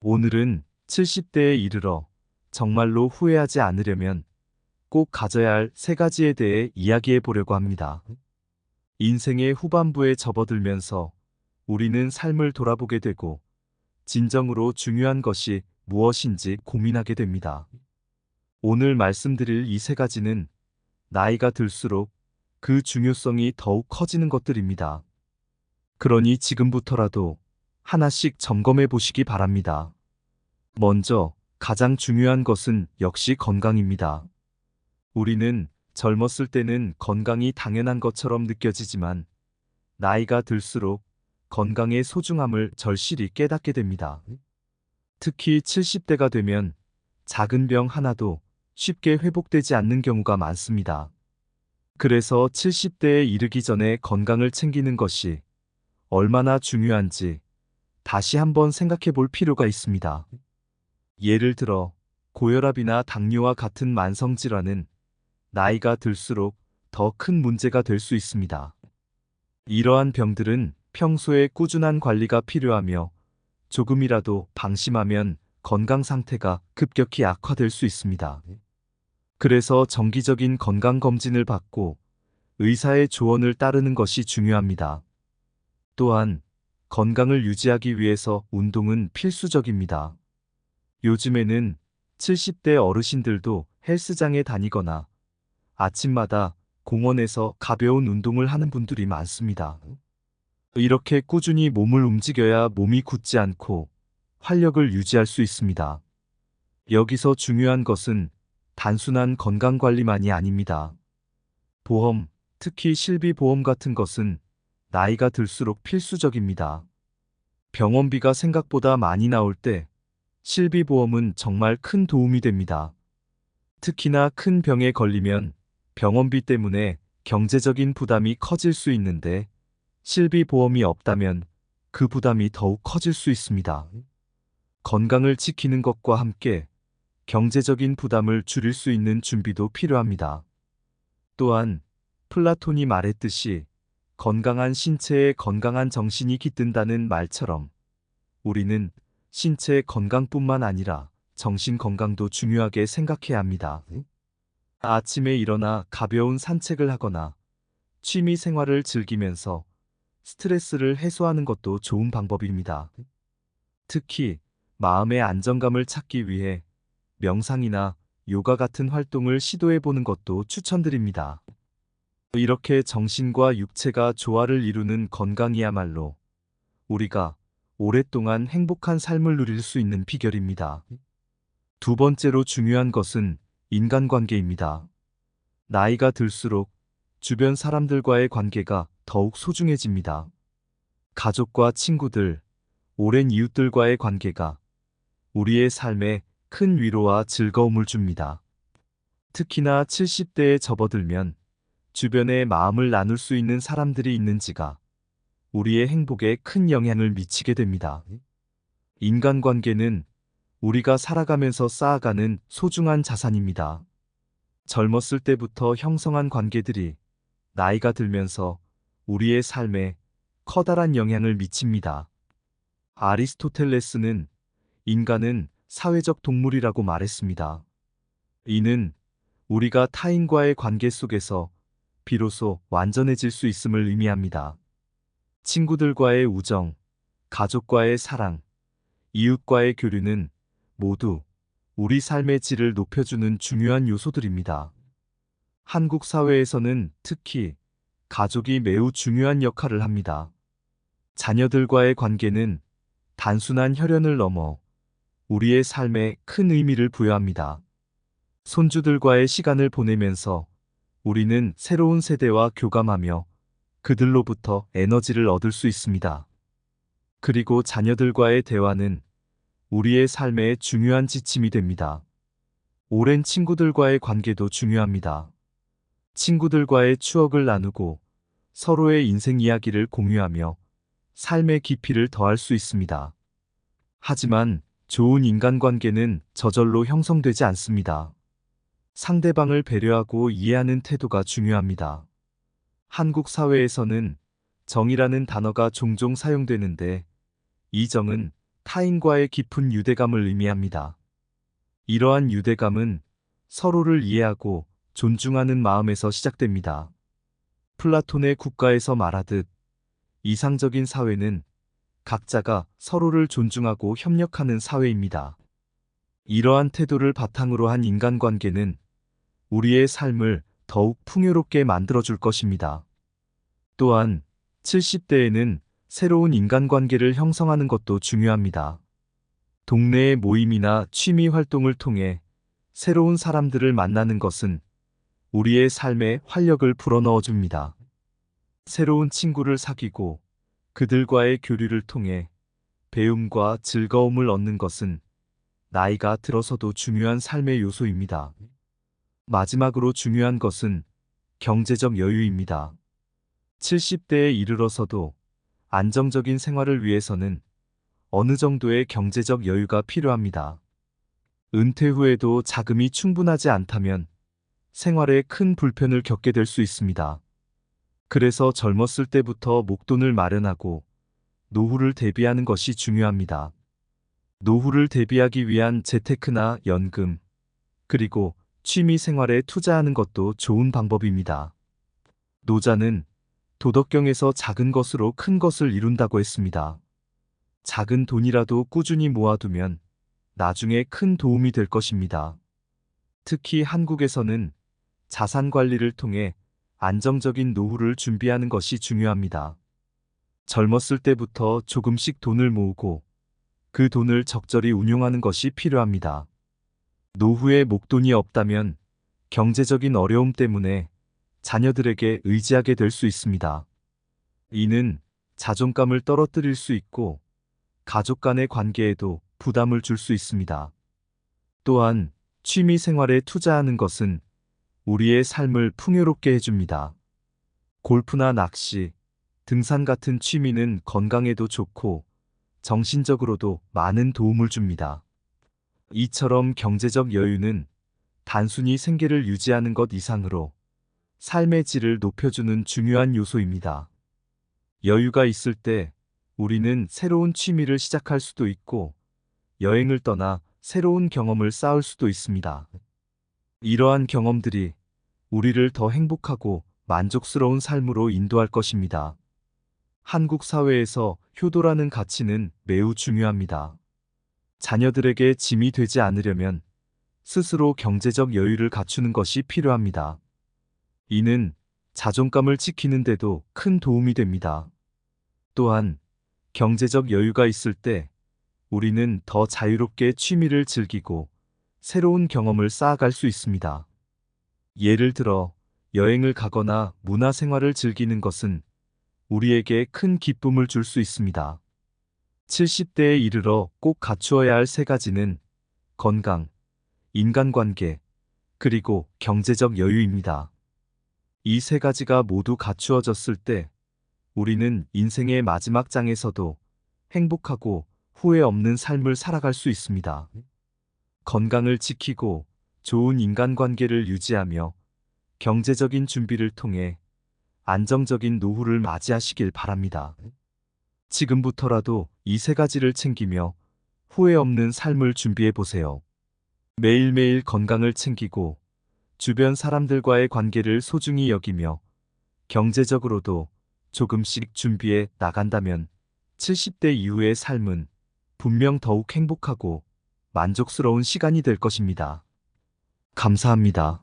오늘은 70대에 이르러 정말로 후회하지 않으려면 꼭 가져야 할 세 가지에 대해 이야기해 보려고 합니다. 인생의 후반부에 접어들면서 우리는 삶을 돌아보게 되고 진정으로 중요한 것이 무엇인지 고민하게 됩니다. 오늘 말씀드릴 이 세 가지는 나이가 들수록 그 중요성이 더욱 커지는 것들입니다. 그러니 지금부터라도 하나씩 점검해 보시기 바랍니다. 먼저 가장 중요한 것은 역시 건강입니다. 우리는 젊었을 때는 건강이 당연한 것처럼 느껴지지만 나이가 들수록 건강의 소중함을 절실히 깨닫게 됩니다. 특히 70대가 되면 작은 병 하나도 쉽게 회복되지 않는 경우가 많습니다. 그래서 70대에 이르기 전에 건강을 챙기는 것이 얼마나 중요한지 다시 한번 생각해 볼 필요가 있습니다. 예를 들어 고혈압이나 당뇨와 같은 만성질환은 나이가 들수록 더 큰 문제가 될 수 있습니다. 이러한 병들은 평소에 꾸준한 관리가 필요하며 조금이라도 방심하면 건강 상태가 급격히 악화될 수 있습니다. 그래서 정기적인 건강검진을 받고 의사의 조언을 따르는 것이 중요합니다. 또한 건강을 유지하기 위해서 운동은 필수적입니다. 요즘에는 70대 어르신들도 헬스장에 다니거나 아침마다 공원에서 가벼운 운동을 하는 분들이 많습니다. 이렇게 꾸준히 몸을 움직여야 몸이 굳지 않고 활력을 유지할 수 있습니다. 여기서 중요한 것은 단순한 건강관리만이 아닙니다. 보험, 특히 실비보험 같은 것은 나이가 들수록 필수적입니다. 병원비가 생각보다 많이 나올 때 실비보험은 정말 큰 도움이 됩니다. 특히나 큰 병에 걸리면 병원비 때문에 경제적인 부담이 커질 수 있는데 실비보험이 없다면 그 부담이 더욱 커질 수 있습니다. 건강을 지키는 것과 함께 경제적인 부담을 줄일 수 있는 준비도 필요합니다. 또한 플라톤이 말했듯이 건강한 신체에 건강한 정신이 깃든다는 말처럼 우리는 신체 건강뿐만 아니라 정신 건강도 중요하게 생각해야 합니다. 아침에 일어나 가벼운 산책을 하거나 취미 생활을 즐기면서 스트레스를 해소하는 것도 좋은 방법입니다. 특히 마음의 안정감을 찾기 위해 명상이나 요가 같은 활동을 시도해 보는 것도 추천드립니다. 이렇게 정신과 육체가 조화를 이루는 건강이야말로 우리가 오랫동안 행복한 삶을 누릴 수 있는 비결입니다. 두 번째로 중요한 것은 인간관계입니다. 나이가 들수록 주변 사람들과의 관계가 더욱 소중해집니다. 가족과 친구들, 오랜 이웃들과의 관계가 우리의 삶에 큰 위로와 즐거움을 줍니다. 특히나 70대에 접어들면 주변에 마음을 나눌 수 있는 사람들이 있는지가 우리의 행복에 큰 영향을 미치게 됩니다. 인간관계는 우리가 살아가면서 쌓아가는 소중한 자산입니다. 젊었을 때부터 형성한 관계들이 나이가 들면서 우리의 삶에 커다란 영향을 미칩니다. 아리스토텔레스는 인간은 사회적 동물이라고 말했습니다. 이는 우리가 타인과의 관계 속에서 비로소 완전해질 수 있음을 의미합니다. 친구들과의 우정, 가족과의 사랑, 이웃과의 교류는 모두 우리 삶의 질을 높여주는 중요한 요소들입니다. 한국 사회에서는 특히 가족이 매우 중요한 역할을 합니다. 자녀들과의 관계는 단순한 혈연을 넘어 우리의 삶에 큰 의미를 부여합니다. 손주들과의 시간을 보내면서 우리는 새로운 세대와 교감하며 그들로부터 에너지를 얻을 수 있습니다. 그리고 자녀들과의 대화는 우리의 삶의 중요한 지침이 됩니다. 오랜 친구들과의 관계도 중요합니다. 친구들과의 추억을 나누고 서로의 인생 이야기를 공유하며 삶의 깊이를 더할 수 있습니다. 하지만 좋은 인간관계는 저절로 형성되지 않습니다. 상대방을 배려하고 이해하는 태도가 중요합니다. 한국 사회에서는 정이라는 단어가 종종 사용되는데 이 정은 타인과의 깊은 유대감을 의미합니다. 이러한 유대감은 서로를 이해하고 존중하는 마음에서 시작됩니다. 플라톤의 국가에서 말하듯 이상적인 사회는 각자가 서로를 존중하고 협력하는 사회입니다. 이러한 태도를 바탕으로 한 인간관계는 우리의 삶을 더욱 풍요롭게 만들어줄 것입니다. 또한 70대에는 새로운 인간관계를 형성하는 것도 중요합니다. 동네의 모임이나 취미 활동을 통해 새로운 사람들을 만나는 것은 우리의 삶에 활력을 불어넣어 줍니다. 새로운 친구를 사귀고 그들과의 교류를 통해 배움과 즐거움을 얻는 것은 나이가 들어서도 중요한 삶의 요소입니다. 마지막으로 중요한 것은 경제적 여유입니다. 70대에 이르러서도 안정적인 생활을 위해서는 어느 정도의 경제적 여유가 필요합니다. 은퇴 후에도 자금이 충분하지 않다면 생활에 큰 불편을 겪게 될 수 있습니다. 그래서 젊었을 때부터 목돈을 마련하고 노후를 대비하는 것이 중요합니다. 노후를 대비하기 위한 재테크나 연금, 그리고 취미 생활에 투자하는 것도 좋은 방법입니다. 노자는 도덕경에서 작은 것으로 큰 것을 이룬다고 했습니다. 작은 돈이라도 꾸준히 모아두면 나중에 큰 도움이 될 것입니다. 특히 한국에서는 자산 관리를 통해 안정적인 노후를 준비하는 것이 중요합니다. 젊었을 때부터 조금씩 돈을 모으고 그 돈을 적절히 운용하는 것이 필요합니다. 노후에 목돈이 없다면 경제적인 어려움 때문에 자녀들에게 의지하게 될 수 있습니다. 이는 자존감을 떨어뜨릴 수 있고 가족 간의 관계에도 부담을 줄 수 있습니다. 또한 취미 생활에 투자하는 것은 우리의 삶을 풍요롭게 해줍니다. 골프나 낚시, 등산 같은 취미는 건강에도 좋고 정신적으로도 많은 도움을 줍니다. 이처럼 경제적 여유는 단순히 생계를 유지하는 것 이상으로 삶의 질을 높여주는 중요한 요소입니다. 여유가 있을 때 우리는 새로운 취미를 시작할 수도 있고 여행을 떠나 새로운 경험을 쌓을 수도 있습니다. 이러한 경험들이 우리를 더 행복하고 만족스러운 삶으로 인도할 것입니다. 한국 사회에서 효도라는 가치는 매우 중요합니다. 자녀들에게 짐이 되지 않으려면 스스로 경제적 여유를 갖추는 것이 필요합니다. 이는 자존감을 지키는 데도 큰 도움이 됩니다. 또한 경제적 여유가 있을 때 우리는 더 자유롭게 취미를 즐기고 새로운 경험을 쌓아갈 수 있습니다. 예를 들어 여행을 가거나 문화생활을 즐기는 것은 우리에게 큰 기쁨을 줄 수 있습니다. 70대에 이르러 꼭 갖추어야 할 세 가지는 건강, 인간관계, 그리고 경제적 여유입니다. 이 세 가지가 모두 갖추어졌을 때 우리는 인생의 마지막 장에서도 행복하고 후회 없는 삶을 살아갈 수 있습니다. 건강을 지키고 좋은 인간관계를 유지하며 경제적인 준비를 통해 안정적인 노후를 맞이하시길 바랍니다. 지금부터라도 이 세 가지를 챙기며 후회 없는 삶을 준비해 보세요. 매일매일 건강을 챙기고 주변 사람들과의 관계를 소중히 여기며 경제적으로도 조금씩 준비해 나간다면 70대 이후의 삶은 분명 더욱 행복하고 만족스러운 시간이 될 것입니다. 감사합니다.